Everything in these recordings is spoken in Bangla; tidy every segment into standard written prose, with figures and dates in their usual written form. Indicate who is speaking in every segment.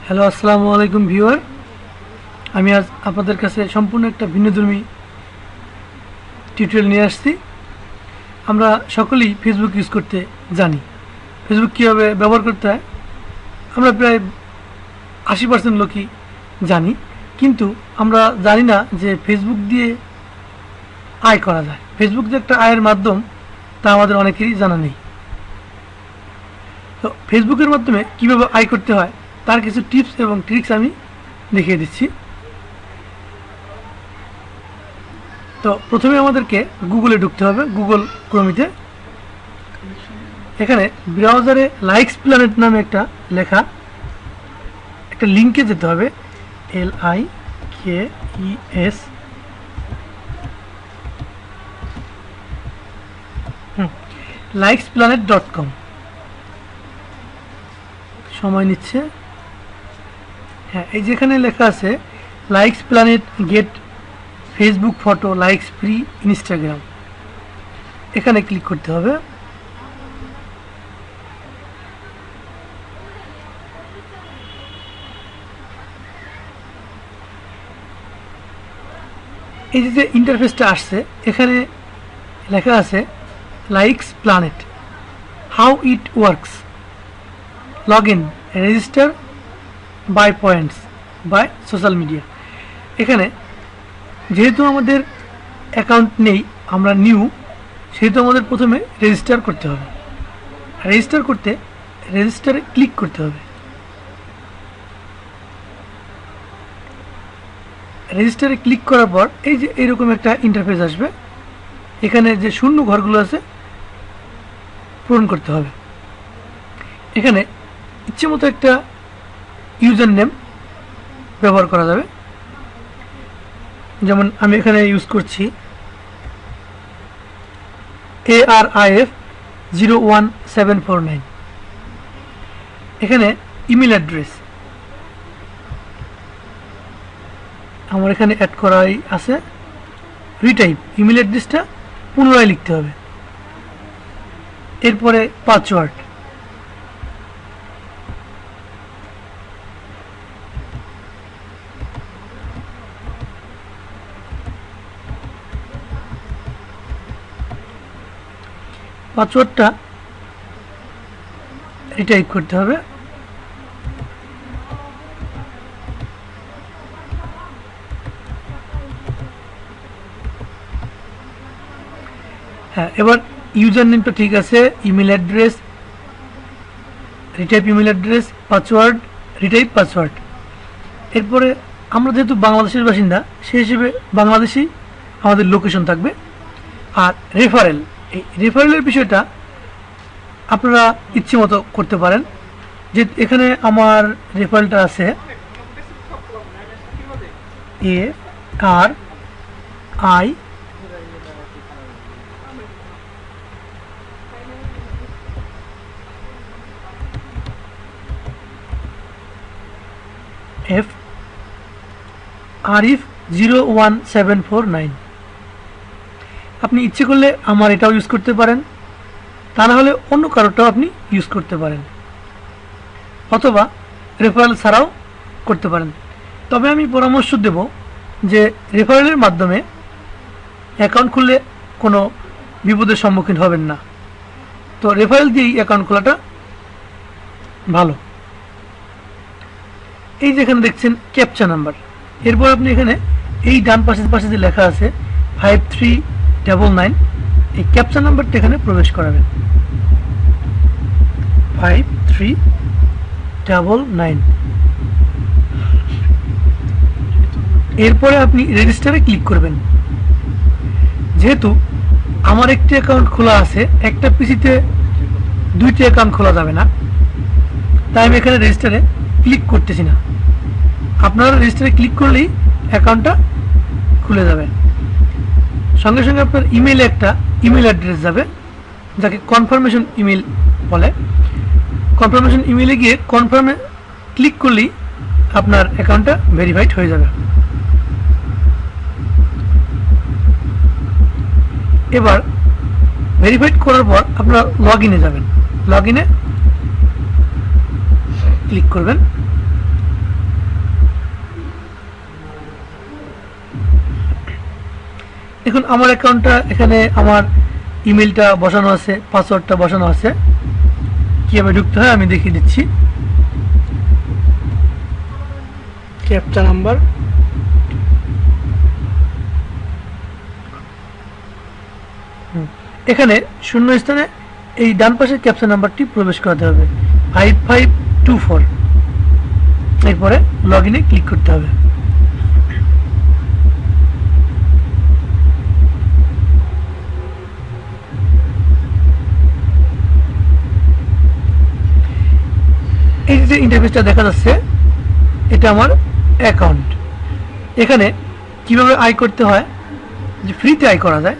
Speaker 1: হ্যালো, আসসালামু আলাইকুম ভিউয়ার। আমি আজ আপনাদের কাছে সম্পূর্ণ একটা ভিন্নধর্মী টিউটোরিয়াল নিয়ে আসছি। আমরা সকলেই ফেসবুক ইউজ করতে জানি। ফেসবুক কীভাবে ব্যবহার করতে হয় আমরা প্রায় 80% লোকই জানি, কিন্তু আমরা জানি না যে ফেসবুক দিয়ে আয় করা যায়। ফেসবুক যে একটা আয়ের মাধ্যম তা আমাদের অনেকেরই জানা নেই। তো ফেসবুকের মাধ্যমে কীভাবে আয় করতে হয় তার কিছু টিপস এবং ট্রিক্স আমি দেখিয়ে দিচ্ছি। তো প্রথমে আমাদেরকে গুগলে ঢুকতে হবে, গুগল ক্রোমিতে। এখানে ব্রাউজারে লাইকস প্ল্যানেট নামে একটা লেখা, একটা লিঙ্কে যেতে হবে, LIKES likesplanet.com। সময় নিচ্ছে। হ্যাঁ, এই যেখানে লেখা আছে likes Planet get Facebook photo likes free Instagram, এখানে ক্লিক করতে হবে। এই যে ইন্টারফেসটা আসছে, এখানে লেখা আছে likes Planet, how it works, log in, register, buy points, buy social media. এখানে যেহেতু আমাদের অ্যাকাউন্ট নেই, আমরা নিউ, সেহেতু আমাদের প্রথমে রেজিস্টার করতে হবে। রেজিস্টার করতে রেজিস্টারে ক্লিক করতে হবে। রেজিস্টারে ক্লিক করার পর এই যে এইরকম একটা ইন্টারফেস আসবে। এখানে যে শূন্য ঘরগুলো আছে পূরণ করতে হবে। এখানে ইচ্ছে মতো একটা ইউজার নেম ব্যবহার করা যাবে। যেমন আমি এখানে ইউজ করছি ARIF01749। এখানে ইমেল অ্যাড্রেস আমার এখানে অ্যাড করাই আছে। রিটাইপ, ইমেল অ্যাড্রেসটা পুনরায় লিখতে হবে। এরপরে পাসওয়ার্ড, পাসওয়ার্ডটা রিটাইপ করতে হবে। হ্যাঁ, এবার ইউজার নেমটা ঠিক আছে, email address, retype email address, password, retype password. এরপরে আমরা যেহেতু বাংলাদেশের বাসিন্দা, সেই হিসেবে বাংলাদেশি আমাদের লোকেশন থাকবে। আর রেফারেল, এই রেফারেলের বিষয়টা আপনারা ইচ্ছে মতো করতে পারেন। যে এখানে আমার রেফারেলটা আছে ARIF01749। আপনি ইচ্ছে করলে আমার এটাও ইউজ করতে পারেন, তা না হলে অন্য কারোটাও আপনি ইউজ করতে পারেন, অথবা রেফারেল ছাড়াও করতে পারেন। তবে আমি পরামর্শ দেব যে রেফারেলের মাধ্যমে অ্যাকাউন্ট খুললে কোনো বিপদের সম্মুখীন হবেন না। তো রেফারেল দিয়েই অ্যাকাউন্ট খোলাটা ভালো। এই যেখানে দেখছেন ক্যাপচা নাম্বার, এরপর আপনি এখানে এই ডান পাশে যে লেখা আছে 5399, এই ক্যাপচা নাম্বারটা এখানে প্রবেশ করাবেন, 5399। এরপরে আপনি রেজিস্টারে ক্লিক করবেন। যেহেতু আমার একটি অ্যাকাউন্ট খোলা আছে, একটা পিসিতে দুইটি অ্যাকাউন্ট খোলা যাবে না, তাই আমি এখানে রেজিস্টারে ক্লিক করতেছি না। আপনারা রেজিস্টারে ক্লিক করলেই অ্যাকাউন্টটা খুলে যাবে। সঙ্গে সঙ্গে আপনার ইমেইলে একটা ইমেল অ্যাড্রেস যাবে, যাকে কনফার্মেশন ইমেল বলে। কনফার্মেশন ইমেইলে গিয়ে কনফার্মে ক্লিক করলেই আপনার অ্যাকাউন্টটা ভেরিফাইড হয়ে যাবে। এবার ভেরিফাইড করার পর আপনারা লগ ইনে যাবেন। লগ ইনে ক্লিক করবেন। এখন আমার অ্যাকাউন্টটা এখানে আমার ইমেলটা বসানো আছে, পাসওয়ার্ডটা বসানো আছে। কীভাবে ঢুকতে হয় আমি দেখিয়ে দিচ্ছি। ক্যাপচা নাম্বার, এখানে শূন্য স্থানে এই ডান পাশের ক্যাপচা নাম্বারটি প্রবেশ করাতে হবে 5524। এরপরে লগ ইনে ক্লিক করতে হবে। এই যে ইন্টারফেসটা দেখা যাচ্ছে এটা আমার অ্যাকাউন্ট। এখানে কিভাবে আয় করতে হয়, যে ফ্রিতে আয় করা যায়,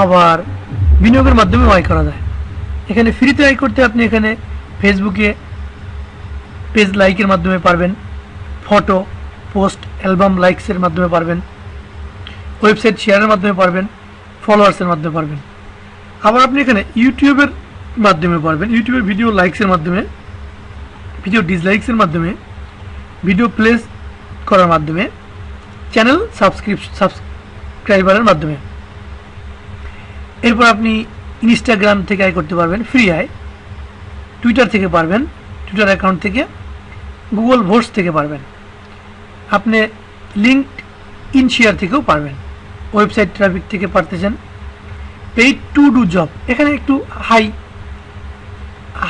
Speaker 1: আবার বিনিয়োগের মাধ্যমে আয় করা যায়। এখানে ফ্রিতে আয় করতে আপনি এখানে ফেসবুকে পেজ লাইকের মাধ্যমে পারবেন, ফটো পোস্ট অ্যালবাম লাইকসের মাধ্যমে পারবেন, ওয়েবসাইট শেয়ারের মাধ্যমে পারবেন, ফলোয়ার্সের মাধ্যমে পারবেন। আবার আপনি এখানে ইউটিউবের মাধ্যমে পারবেন, ইউটিউবের ভিডিও লাইকসের মাধ্যমে, ভিডিও ডিসলাইকসের মাধ্যমে, ভিডিও প্লেস করার মাধ্যমে, চ্যানেল সাবস্ক্রাইবারের মাধ্যমে। এরপর আপনি ইনস্টাগ্রাম থেকে আয় করতে পারবেন, ফ্রি আয়। টুইটার থেকে পারবেন, টুইটার অ্যাকাউন্ট থেকে, গুগল ভোটস থেকে পারবেন। আপনি লিঙ্কড ইন শেয়ার থেকেও পারবেন, ওয়েবসাইট ট্রাফিক থেকে পারতেছেন। পেইড টু ডু জব, এখানে একটু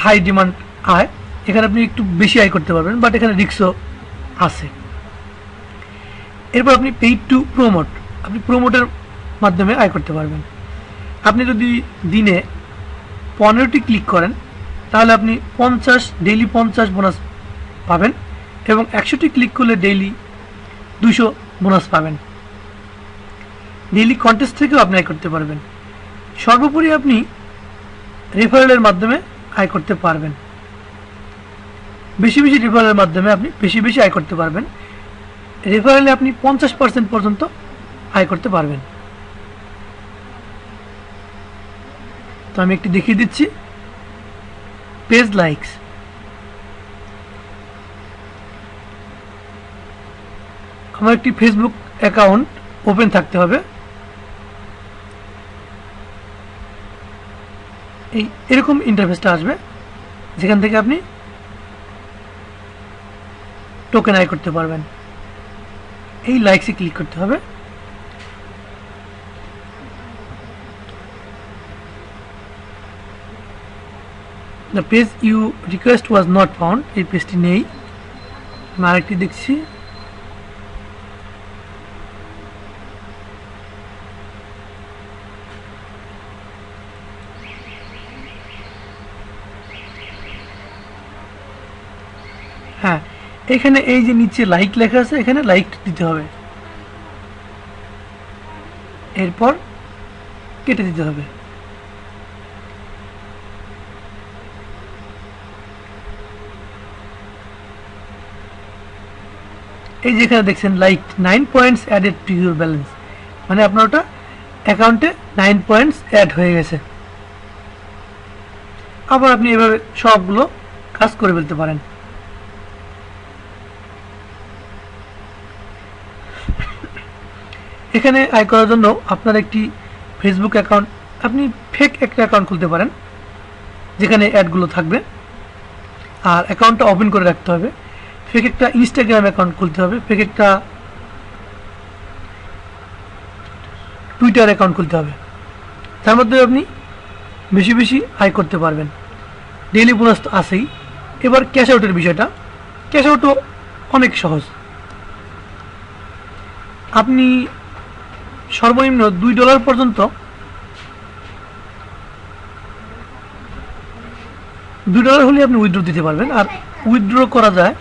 Speaker 1: হাই ডিমান্ড আয়, এখানে আপনি একটু বেশি আয় করতে পারবেন, বাট এখানে রিস্কও আছে। এরপর আপনি পেইড টু প্রমোট, আপনি প্রমোটের মাধ্যমে আয় করতে পারবেন। আপনি যদি দিনে 15টি ক্লিক করেন তাহলে আপনি ডেইলি 50 বোনাস পাবেন, এবং 100টি ক্লিক করলে ডেইলি 200 বোনাস পাবেন। ডেইলি কন্টেস্ট থেকেও আপনি আয় করতে পারবেন। সর্বোপরি আপনি রেফারেলের মাধ্যমে আয় করতে পারবেন। বেশি বেশি রেফারেলের মাধ্যমে আপনি বেশি বেশি আয় করতে পারবেন। রেফারেলে আপনি 50% পর্যন্ত আয় করতে পারবেন। তো আমি একটি দেখিয়ে দিচ্ছি। পেজ লাইকস, আমার একটি ফেসবুক অ্যাকাউন্ট ওপেন থাকতে হবে। এরকম ইন্টারফেসটা আসবে, যেখান থেকে আপনি টোকেন আয় করতে পারবেন। এই লাইকসে ক্লিক করতে হবে। The page you request was not found, এই পেজটি নেই। আমি আরেকটি দেখছি। হ্যাঁ, এখানে এই যে নিচে লাইক লেখা আছে, এখানে লাইক দিতে হবে, এরপর কেটে দিতে হবে। এই যেখানে দেখছেন like 9 points added to your balance, মানে আপনার ওটা অ্যাকাউন্টে 9 পয়েন্টস অ্যাড হয়ে গেছে। আবার আপনি এভাবে সবগুলো কাজ করে ফেলতে পারেন। এখানে আয় করার জন্য আপনার একটি ফেসবুক অ্যাকাউন্ট, আপনি ফেক একটা অ্যাকাউন্ট খুলতে পারেন যেখানে অ্যাডগুলো থাকবে, আর অ্যাকাউন্টটা ওপেন করে রাখতে হবে। ফেক একটা ইনস্টাগ্রাম অ্যাকাউন্ট খুলতে হবে, ফেক একটা টুইটার অ্যাকাউন্ট খুলতে হবে। তার মধ্যে আপনি বেশি বেশি আয় করতে পারবেন। ডেইলি বোনাস তো আছেই। এবার ক্যাশ আউটের বিষয়টা, ক্যাশ আউটও অনেক সহজ। আপনি সর্বনিম্ন $2 পর্যন্ত, $2 হলে আপনি উইথড্র দিতে পারবেন। আর উইথড্র করা যায়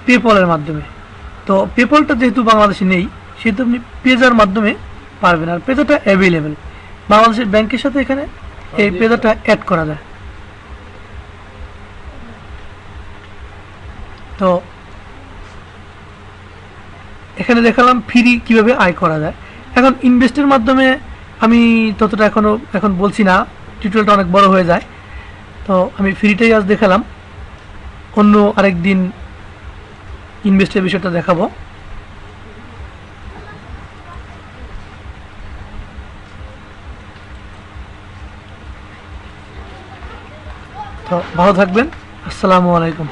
Speaker 1: পেপলের মাধ্যমে। তো পেপলটা যেহেতু বাংলাদেশে নেই, সেহেতু আপনি পেজার মাধ্যমে পারবেন। আর পেজারটা অ্যাভেলেবেল, বাংলাদেশের ব্যাংকের সাথে এখানে এই পেজারটা অ্যাড করা যায়। তো এখানে দেখালাম ফ্রি কিভাবে আয় করা যায়। এখন ইনভেস্টের মাধ্যমে আমি ততটা এখন বলছি না, টিউটোরিয়ালটা অনেক বড় হয়ে যায়। তো আমি ফ্রিটাই আজ দেখালাম, অন্য আরেক দিন ইনভেস্টের বিষয়টা দেখাবো। তো ভালো থাকবেন। আসসালামু আলাইকুম।